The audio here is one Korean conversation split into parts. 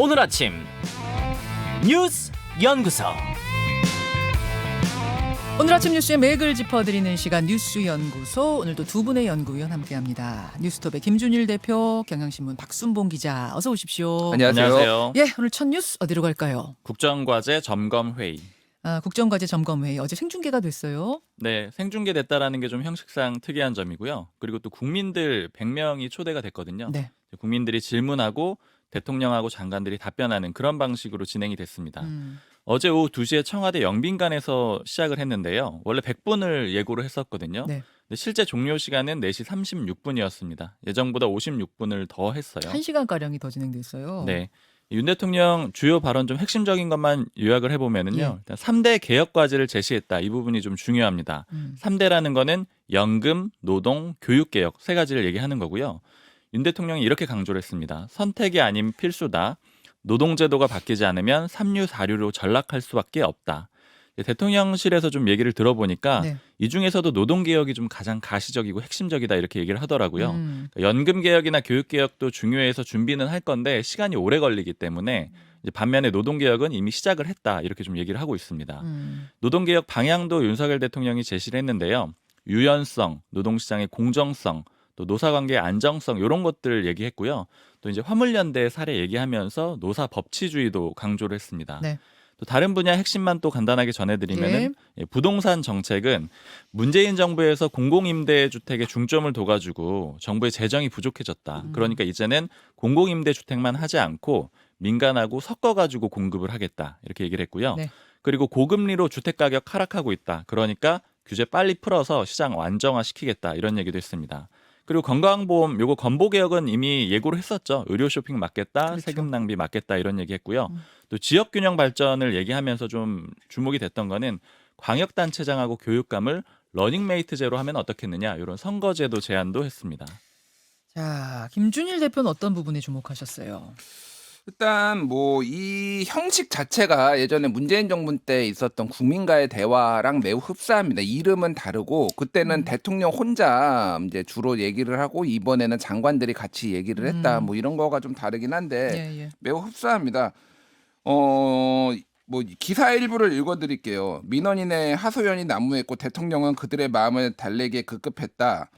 오늘 아침 뉴스 연구소. 오늘 아침 뉴스의 맥을 짚어드리는 시간 뉴스 연구소. 오늘도 두 분의 연구위원 함께합니다. 뉴스톱의 김준일 대표, 경향신문 박순봉 기자, 어서 오십시오. 안녕하세요. 예, 오늘 첫 뉴스 어디로 갈까요? 국정과제 점검회의. 국정과제 점검회의 어제 생중계가 됐어요. 네, 생중계됐다라는 게 좀 형식상 특이한 점이고요. 그리고 또 국민들 100명이 초대가 됐거든요. 네. 국민들이 질문하고 대통령하고 장관들이 답변하는 그런 방식으로 진행이 됐습니다. 어제 오후 2시에 청와대 영빈관에서 시작을 했는데요. 원래 100분을 예고를 했었거든요. 네. 근데 실제 종료 시간은 4시 36분이었습니다. 예정보다 56분을 더 했어요. 1시간가량이 더 진행됐어요. 네. 윤 대통령 주요 발언 좀 핵심적인 것만 요약을 해보면은요. 예. 일단 3대 개혁 과제를 제시했다. 이 부분이 좀 중요합니다. 3대라는 거는 연금, 노동, 교육 개혁 세 가지를 얘기하는 거고요. 윤 대통령이 이렇게 강조를 했습니다. 선택이 아닌 필수다. 노동제도가 바뀌지 않으면 3류, 4류로 전락할 수밖에 없다. 대통령실에서 좀 얘기를 들어보니까 네. 이 중에서도 노동개혁이 좀 가장 가시적이고 핵심적이다 이렇게 얘기를 하더라고요. 그러니까 연금개혁이나 교육개혁도 중요해서 준비는 할 건데 시간이 오래 걸리기 때문에 이제 반면에 노동개혁은 이미 시작을 했다 이렇게 좀 얘기를 하고 있습니다. 노동개혁 방향도 윤석열 대통령이 제시를 했는데요. 유연성, 노동시장의 공정성, 또 노사관계의 안정성 이런 것들을 얘기했고요. 또 이제 화물연대 사례 얘기하면서 노사 법치주의도 강조를 했습니다. 네. 또 다른 분야 핵심만 또 간단하게 전해드리면은 부동산 정책은 문재인 정부에서 공공임대주택에 중점을 둬가지고 정부의 재정이 부족해졌다. 그러니까 이제는 공공임대주택만 하지 않고 민간하고 섞어가지고 공급을 하겠다 이렇게 얘기를 했고요. 네. 그리고 고금리로 주택가격 하락하고 있다. 그러니까 규제 빨리 풀어서 시장 안정화시키겠다 이런 얘기도 했습니다. 그리고 건강보험 요거 건보개혁은 이미 예고를 했었죠. 의료 쇼핑 막겠다, 그렇죠. 세금 낭비 막겠다 이런 얘기했고요. 또 지역균형 발전을 얘기하면서 좀 주목이 됐던 거는 광역단체장하고 교육감을 러닝메이트제로 하면 어떻겠느냐 이런 선거제도 제안도 했습니다. 자, 김준일 대표는 어떤 부분에 주목하셨어요? 일단 뭐 이 형식 자체가 예전에 문재인 정부 때 있었던 국민과의 대화랑 매우 흡사합니다. 이름은 다르고 그때는 대통령 혼자 이제 주로 얘기를 하고 이번에는 장관들이 같이 얘기를 했다. 뭐 이런 거가 좀 다르긴 한데 예. 매우 흡사합니다. 뭐 기사 일부를 읽어드릴게요. 민원인의 하소연이 난무했고 대통령은 그들의 마음을 달래기에 급급했다.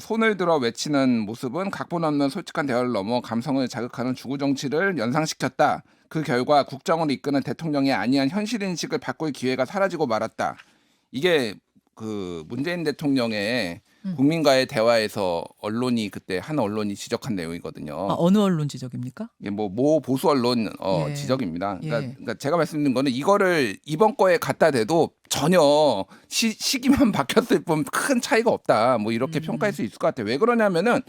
손을 들어 외치는 모습은 각본 없는 솔직한 대화를 넘어 감성을 자극하는 주구 정치를 연상시켰다. 그 결과 국정을 이끄는 대통령이 아니한 현실 인식을 바꿀 기회가 사라지고 말았다. 이게 그 문재인 대통령의 국민과의 대화에서 언론이 그때 한 언론이 지적한 내용이거든요. 어느 언론 지적입니까? 이게 모 보수 언론 예. 지적입니다. 예. 그러니까 제가 말씀드린 거는 이거를 이번 거에 갖다 대도 전혀 시기만 바뀌었을 뿐 큰 차이가 없다. 뭐 이렇게 평가할 수 있을 것 같아요. 왜 그러냐면은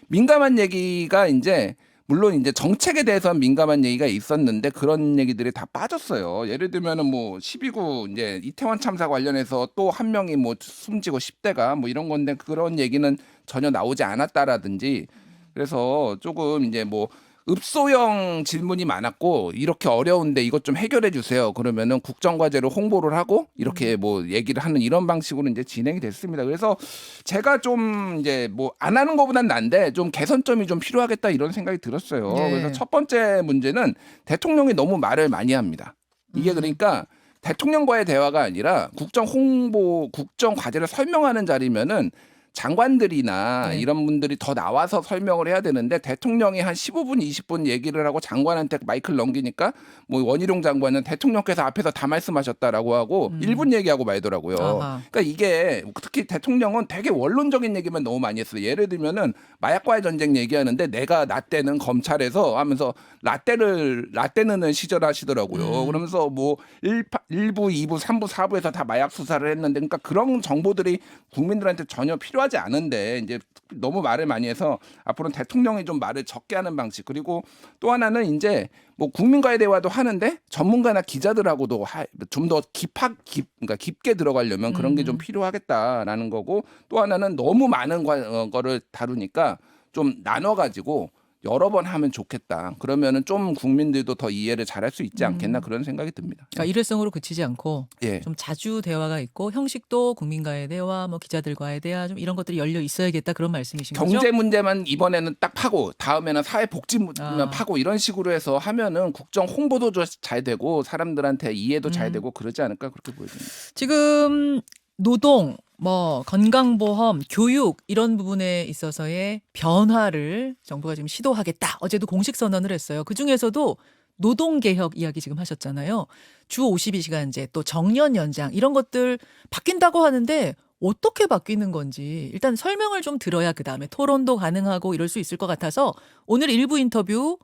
민감한 얘기가 이제 물론 이제 정책에 대해서 민감한 얘기가 있었는데 그런 얘기들이 다 빠졌어요. 예를 들면은 뭐 12구 이제 이태원 참사 관련해서 또 한 명이 뭐 숨지고 10대가 뭐 이런 건데 그런 얘기는 전혀 나오지 않았다라든지 그래서 조금 이제 뭐 읍소형 질문이 많았고 이렇게 어려운데 이것 좀 해결해 주세요. 그러면은 국정과제로 홍보를 하고 이렇게 뭐 얘기를 하는 이런 방식으로 이제 진행이 됐습니다. 그래서 제가 좀 이제 뭐 안 하는 것보단 난데 좀 개선점이 좀 필요하겠다 이런 생각이 들었어요. 네. 그래서 첫 번째 문제는 대통령이 너무 말을 많이 합니다. 이게 그러니까 대통령과의 대화가 아니라 국정 홍보, 국정 과제를 설명하는 자리면은 장관들이나 네. 이런 분들이 더 나와서 설명을 해야 되는데 대통령이 한 15분, 20분 얘기를 하고 장관한테 마이크를 넘기니까 뭐 원희룡 장관은 대통령께서 앞에서 다 말씀하셨다라고 하고 1분 얘기하고 말더라고요. 아하. 그러니까 이게 특히 대통령은 되게 원론적인 얘기만 너무 많이 했어요. 예를 들면은 마약과의 전쟁 얘기하는데 내가 나 때는 검찰에서 하면서 라떼는 시절 하시더라고요. 그러면서 뭐 1부, 2부, 3부, 4부에서 다 마약 수사를 했는데 그러니까 그런 정보들이 국민들한테 전혀 필요하지 않은데 이제 너무 말을 많이 해서 앞으로는 대통령이 좀 말을 적게 하는 방식 그리고 또 하나는 이제 뭐 국민과의 대화도 하는,데 전문가나 기자들하고도 좀 더 그러니까 깊게 들어가려면 그런 게 좀 필요하겠다라는 거고 또 하나는 너무 많은 거를 다루니까 좀 나눠가지고 여러 번 하면 좋겠다. 그러면은 좀 국민들도 더 이해를 잘할 수 있지 않겠나 그런 생각이 듭니다. 그러니까 일회성으로 그치지 않고 예. 좀 자주 대화가 있고 형식도 국민과의 대화, 뭐 기자들과의 대화 좀 이런 것들이 열려 있어야겠다 그런 말씀이신 거죠? 경제 문제만 이번에는 딱 파고 다음에는 사회복지 문제만 파고 이런 식으로 해서 하면은 국정 홍보도 잘 되고 사람들한테 이해도 잘 되고 그러지 않을까 그렇게 보여집니다. 지금 노동, 뭐 건강보험, 교육 이런 부분에 있어서의 변화를 정부가 지금 시도하겠다. 어제도 공식 선언을 했어요. 그 중에서도 노동개혁 이야기 지금 하셨잖아요. 주 52시간제 또 정년 연장 이런 것들 바뀐다고 하는데 어떻게 바뀌는 건지 일단 설명을 좀 들어야 그다음에 토론도 가능하고 이럴 수 있을 것 같아서 오늘 일부 인터뷰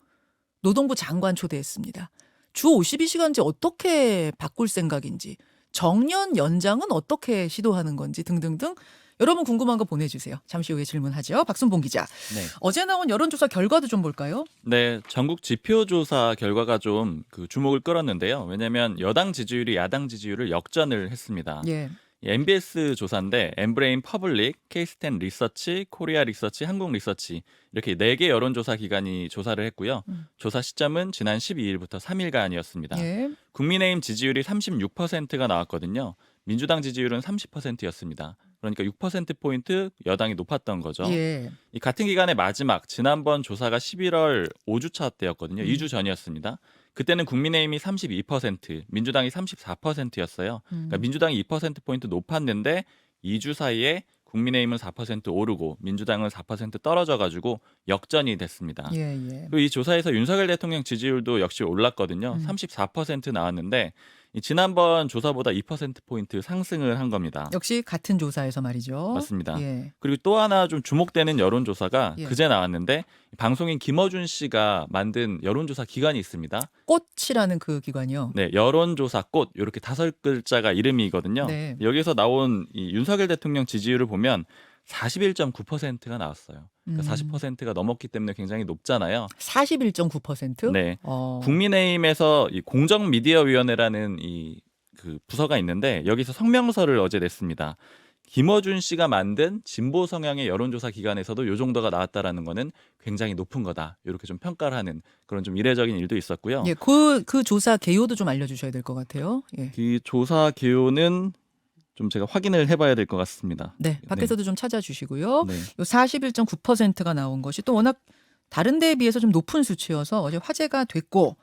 노동부 장관 초대했습니다. 주 52시간제 어떻게 바꿀 생각인지 정년 연장은 어떻게 시도하는 건지 등등등 여러분 궁금한 거 보내주세요. 잠시 후에 질문하죠. 박순봉 기자. 네. 어제 나온 여론조사 결과도 좀 볼까요? 네, 전국 지표조사 결과가 좀 그 주목을 끌었는데요. 왜냐하면 여당 지지율이 야당 지지율을 역전을 했습니다. 예. MBS 조사인데 엠브레인 퍼블릭, K-스탠 리서치, 코리아 리서치, 한국 리서치 이렇게 4개 여론조사 기관이 조사를 했고요. 조사 시점은 지난 12일부터 3일간이었습니다. 예. 국민의힘 지지율이 36%가 나왔거든요. 민주당 지지율은 30%였습니다. 그러니까 6%포인트 여당이 높았던 거죠. 예. 이 같은 기간의 마지막 지난번 조사가 11월 5주차 때였거든요. 2주 전이었습니다. 그때는 국민의힘이 32%, 민주당이 34%였어요. 그러니까 민주당이 2%포인트 높았는데 2주 사이에 국민의힘은 4% 오르고 민주당은 4% 떨어져가지고 역전이 됐습니다. 예, 예. 그리고 이 조사에서 윤석열 대통령 지지율도 역시 올랐거든요. 34% 나왔는데 이 지난번 조사보다 2%포인트 상승을 한 겁니다. 역시 같은 조사에서 말이죠. 맞습니다. 예. 그리고 또 하나 좀 주목되는 여론조사가 예. 그제 나왔는데 방송인 김어준 씨가 만든 여론조사 기관이 있습니다. 꽃이라는 그 기관이요. 네, 여론조사 꽃 이렇게 5글자가 이름이거든요. 네. 여기서 나온 이 윤석열 대통령 지지율을 보면 41.9%가 나왔어요. 그러니까 40%가 넘었기 때문에 굉장히 높잖아요. 41.9%? 네. 어. 국민의힘에서 이 공정미디어위원회라는 이 그 부서가 있는데 여기서 성명서를 어제 냈습니다. 김어준 씨가 만든 진보 성향의 여론조사 기관에서도 이 정도가 나왔다라는 거는 굉장히 높은 거다. 이렇게 좀 평가를 하는 그런 좀 이례적인 일도 있었고요. 예, 그 조사 개요도 좀 알려주셔야 될 것 같아요. 예. 그 조사 개요는 좀 제가 확인을 해봐야 될 것 같습니다. 네, 밖에서도 좀 찾아주시고요. 네. 요 41.9%가 나온 것이 또 워낙 다른 데에 비해서 좀 높은 수치여서 어제 화제가 됐고,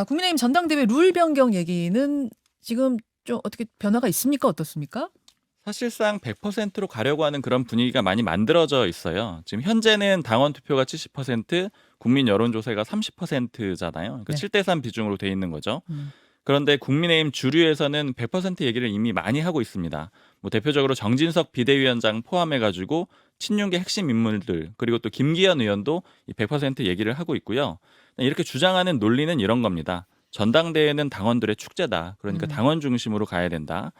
국민의힘 전당대회 룰 변경 얘기는 지금 좀 어떻게 변화가 있습니까? 어떻습니까? 사실상 100%로 가려고 하는 그런 분위기가 많이 만들어져 있어요. 지금 현재는 당원 투표가 70%, 국민 여론조사가 30%잖아요. 그러니까 네. 7대3 비중으로 돼 있는 거죠. 그런데 국민의힘 주류에서는 100% 얘기를 이미 많이 하고 있습니다. 뭐 대표적으로 정진석 비대위원장 포함해가지고 친윤계 핵심 인물들 그리고 또 김기현 의원도 이 100% 얘기를 하고 있고요. 이렇게 주장하는 논리는 이런 겁니다. 전당대회는 당원들의 축제다. 그러니까 당원 중심으로 가야 된다.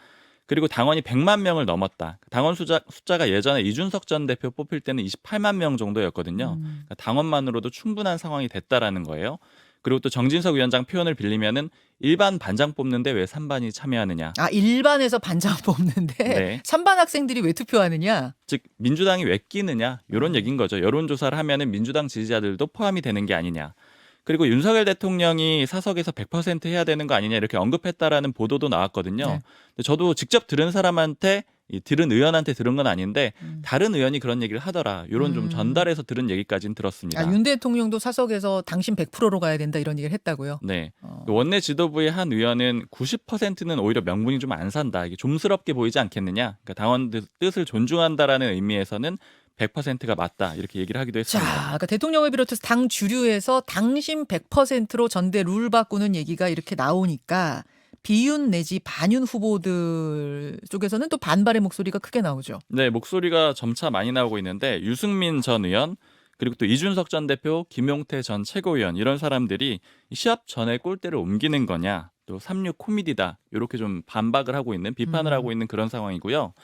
그리고 당원이 100만 명을 넘었다. 당원 숫자가 예전에 이준석 전 대표 뽑힐 때는 28만 명 정도였거든요. 그러니까 당원만으로도 충분한 상황이 됐다라는 거예요. 그리고 또 정진석 위원장 표현을 빌리면은 일반 반장 뽑는데 왜 3반이 참여하느냐. 일반에서 반장 뽑는데 네. 3반 학생들이 왜 투표하느냐? 즉 민주당이 왜 끼느냐 이런 얘기인 거죠. 여론조사를 하면은 민주당 지지자들도 포함이 되는 게 아니냐. 그리고 윤석열 대통령이 사석에서 100% 해야 되는 거 아니냐 이렇게 언급했다라는 보도도 나왔거든요. 네. 근데 저도 직접 들은 사람한테 들은 의원한테 들은 건 아닌데 다른 의원이 그런 얘기를 하더라. 이런 좀 전달해서 들은 얘기까지는 들었습니다. 윤 대통령도 사석에서 당신 100%로 가야 된다 이런 얘기를 했다고요? 네. 원내 지도부의 한 의원은 90%는 오히려 명분이 좀 안 산다. 이게 좀스럽게 보이지 않겠느냐. 그러니까 당원들 뜻을 존중한다라는 의미에서는 100%가 맞다. 이렇게 얘기를 하기도 했습니다. 자, 그러니까 대통령을 비롯해서 당 주류에서 당신 100%로 전대 룰 바꾸는 얘기가 이렇게 나오니까 비윤 내지 반윤 후보들 쪽에서는 또 반발의 목소리가 크게 나오죠. 네, 목소리가 점차 많이 나오고 있는데 유승민 전 의원 그리고 또 이준석 전 대표, 김용태 전 최고위원 이런 사람들이 시합 전에 골대를 옮기는 거냐, 또 36 코미디다 이렇게 좀 반박을 하고 있는 비판을 하고 있는 그런 상황이고요.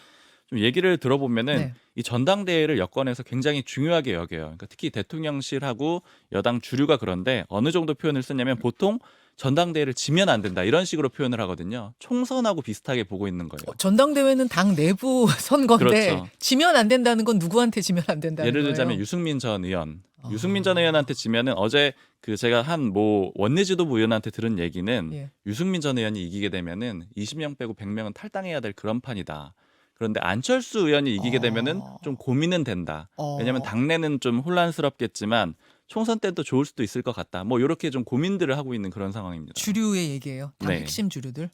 좀 얘기를 들어보면은 네. 이 전당대회를 여권에서 굉장히 중요하게 여겨요. 그러니까 특히 대통령실하고 여당 주류가 그런데 어느 정도 표현을 쓰냐면 보통 전당대회를 지면 안 된다 이런 식으로 표현을 하거든요. 총선하고 비슷하게 보고 있는 거예요. 전당대회는 당 내부 선거인데 그렇죠. 지면 안 된다는 건 누구한테 지면 안 된다는 예를 거예요? 들자면 유승민 전 의원 유승민 전 의원한테 지면은 어제 그 제가 한 뭐 원내지도부 의원한테 들은 얘기는 예. 유승민 전 의원이 이기게 되면은 20명 빼고 100명은 탈당해야 될 그런 판이다. 그런데 안철수 의원이 이기게 되면은 좀 고민은 된다. 왜냐하면 당내는 좀 혼란스럽겠지만 총선 때도 좋을 수도 있을 것 같다. 뭐 이렇게 좀 고민들을 하고 있는 그런 상황입니다. 주류의 얘기예요. 당 네. 핵심 주류들.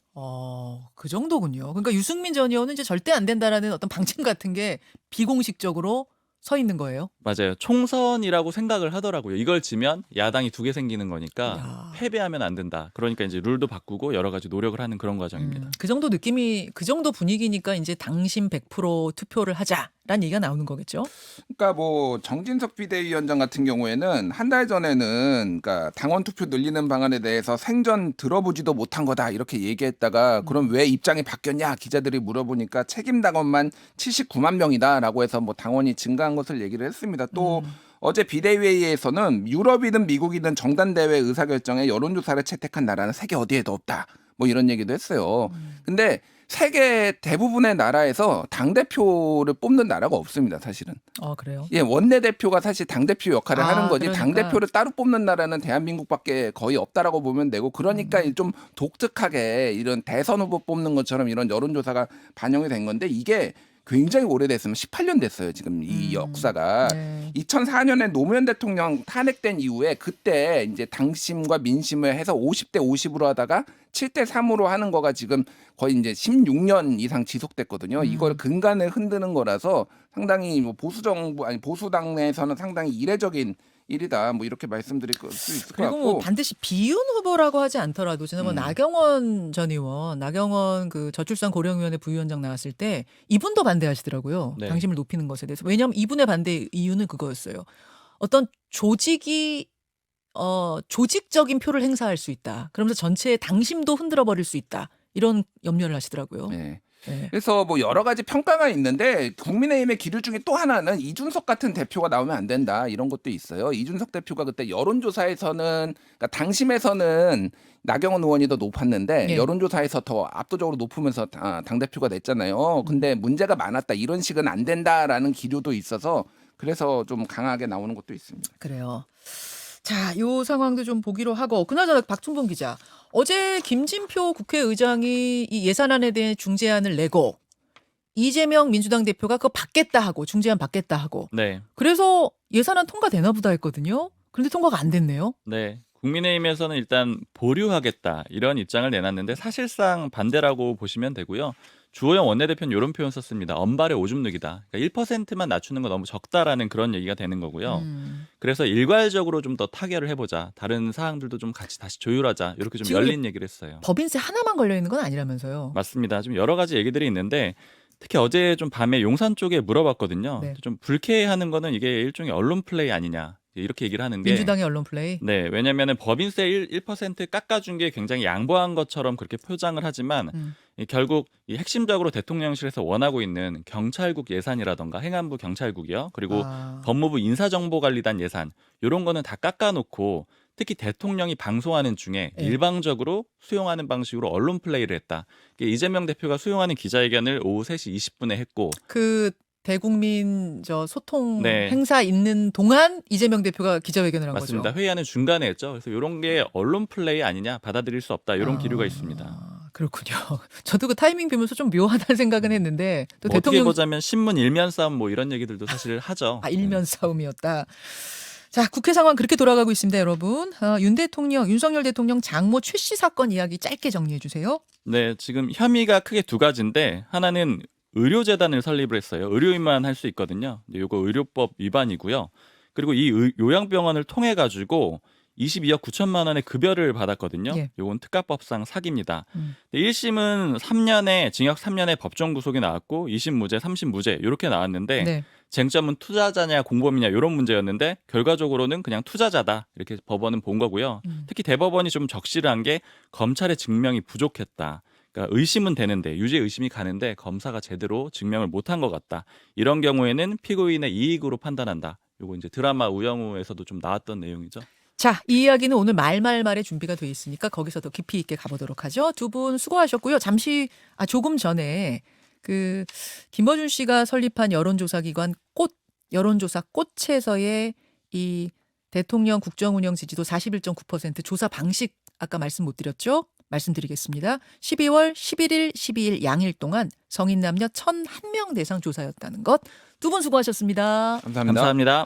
그 정도군요. 그러니까 유승민 전 의원은 이제 절대 안 된다라는 어떤 방침 같은 게 비공식적으로 서 있는 거예요. 맞아요. 총선이라고 생각을 하더라고요. 이걸 지면 야당이 2개 생기는 거니까 야. 패배하면 안 된다. 그러니까 이제 룰도 바꾸고 여러 가지 노력을 하는 그런 과정입니다. 그 정도 느낌이 그 정도 분위기니까 이제 당심 100% 투표를 하자라는 얘기가 나오는 거겠죠. 그러니까 뭐 정진석 비대위원장 같은 경우에는 한 달 전에는 그러니까 당원 투표 늘리는 방안에 대해서 생전 들어보지도 못한 거다 이렇게 얘기했다가 그럼 왜 입장이 바뀌었냐 기자들이 물어보니까 책임 당원만 79만 명이다라고 해서 뭐 당원이 증가한 것을 얘기를 했습니다. 또 어제 비대위회의에서는 유럽이든 미국이든 정단대회 의사결정에 여론조사를 채택한 나라는 세계 어디에도 없다. 뭐 이런 얘기도 했어요. 근데 세계 대부분의 나라에서 당대표를 뽑는 나라가 없습니다, 사실은. 그래요? 예, 원내대표가 사실 당대표 역할을 하는 거지 그러니까. 당대표를 따로 뽑는 나라는 대한민국밖에 거의 없다라고 보면 되고 그러니까 좀 독특하게 이런 대선 후보 뽑는 것처럼 이런 여론조사가 반영이 된 건데 이게 굉장히 오래됐으면 18년 됐어요. 지금 이 역사가. 네. 2004년에 노무현 대통령 탄핵된 이후에 그때 이제 당심과 민심을 해서 50대 50으로 하다가 7대 3으로 하는 거가 지금 거의 이제 16년 이상 지속됐거든요. 이걸 근간을 흔드는 거라서 상당히 뭐 보수 정부 아니 보수 당내에서는 상당히 이례적인 일이다. 뭐 이렇게 말씀드릴 수 있을 것 그리고 같고. 뭐 반드시 비윤 후보라고 하지 않더라도 지난번 나경원 전 의원, 나경원 그 저출산 고령위원회 부위원장 나왔을 때 이분도 반대하시더라고요. 네. 당심을 높이는 것에 대해서. 왜냐하면 이분의 반대 이유는 그거였어요. 어떤 조직이 조직적인 표를 행사할 수 있다. 그러면서 전체의 당심도 흔들어 버릴 수 있다. 이런 염려를 하시더라고요. 네. 네. 그래서 뭐 여러 가지 평가가 있는데 국민의힘의 기류 중에 또 하나는 이준석 같은 대표가 나오면 안 된다 이런 것도 있어요. 이준석 대표가 그때 여론조사에서는 그러니까 당심에서는 나경원 의원이 더 높았는데 예. 여론조사에서 더 압도적으로 높으면서 당 대표가 됐잖아요. 근데 문제가 많았다 이런 식은 안 된다라는 기류도 있어서 그래서 좀 강하게 나오는 것도 있습니다. 그래요. 자, 요 상황도 좀 보기로 하고 그나저나 박충봉 기자. 어제 김진표 국회의장이 이 예산안에 대해 중재안을 내고 이재명 민주당 대표가 그거 받겠다 하고 중재안 받겠다 하고 네. 그래서 예산안 통과되나 보다 했거든요. 그런데 통과가 안 됐네요. 네. 국민의힘에서는 일단 보류하겠다 이런 입장을 내놨는데 사실상 반대라고 보시면 되고요. 주호영 원내대표는 이런 표현 썼습니다. 언발의 오줌 누기다. 그러니까 1%만 낮추는 거 너무 적다라는 그런 얘기가 되는 거고요. 그래서 일괄적으로 좀 더 타결을 해보자. 다른 사항들도 좀 같이 다시 조율하자. 이렇게 좀 지금 열린 얘기를 했어요. 법인세 하나만 걸려 있는 건 아니라면서요. 맞습니다. 좀 여러 가지 얘기들이 있는데 특히 어제 좀 밤에 용산 쪽에 물어봤거든요. 네. 좀 불쾌해하는 거는 이게 일종의 언론 플레이 아니냐. 이렇게 얘기를 하는 게 민주당의 언론 플레이. 네, 왜냐면은 법인세 1% 깎아준 게 굉장히 양보한 것처럼 그렇게 표장을 하지만 결국 이 핵심적으로 대통령실에서 원하고 있는 경찰국 예산이라던가 행안부 경찰국이요. 그리고 법무부 인사정보관리단 예산 이런 거는 다 깎아놓고 특히 대통령이 방송하는 중에 네. 일방적으로 수용하는 방식으로 언론 플레이를 했다. 이재명 대표가 수용하는 기자회견을 오후 3시 20분에 했고 그 대국민 소통 네. 행사 있는 동안 이재명 대표가 기자회견을 한 맞습니다. 거죠. 회의하는 중간에 했죠. 그래서 이런 게 언론 플레이 아니냐 받아들일 수 없다. 이런 기류가 있습니다. 그렇군요. 저도 그 타이밍 보면서 좀 묘하다는 생각은 했는데 또 뭐 어떻게 대통령 보자면 신문 일면 싸움 뭐 이런 얘기들도 사실 하죠. 일면 싸움이었다. 자, 국회 상황 그렇게 돌아가고 있습니다, 여러분. 윤석열 대통령 장모 최씨 사건 이야기 짧게 정리해 주세요. 네, 지금 혐의가 크게 두 가지인데 하나는 의료재단을 설립을 했어요. 의료인만 할 수 있거든요. 이거 의료법 위반이고요. 그리고 이 요양병원을 통해 가지고 22억 9천만 원의 급여를 받았거든요. 예. 요건 특가법상 사기입니다. 1심은 3년에 징역 3년에 법정 구속이 나왔고 2심 무죄, 3심 무죄 이렇게 나왔는데 네. 쟁점은 투자자냐 공범이냐 이런 문제였는데 결과적으로는 그냥 투자자다 이렇게 법원은 본 거고요. 특히 대법원이 좀 적시한 게 검찰의 증명이 부족했다. 그러니까 의심은 되는데 유죄 의심이 가는데 검사가 제대로 증명을 못한 것 같다. 이런 경우에는 피고인의 이익으로 판단한다. 이거 이제 드라마 우영우에서도 좀 나왔던 내용이죠. 자, 이 이야기는 오늘 말말말에 준비가 돼 있으니까 거기서 더 깊이 있게 가보도록 하죠. 두 분 수고하셨고요. 조금 전에 그 김어준 씨가 설립한 여론조사 기관 여론조사 꽃에서의 이 대통령 국정운영 지지도 41.9%. 조사 방식 아까 말씀 못 드렸죠? 말씀드리겠습니다. 12월 11일, 12일 양일 동안 성인 남녀 1,001명 대상 조사였다는 것. 두 분 수고하셨습니다. 감사합니다. 감사합니다.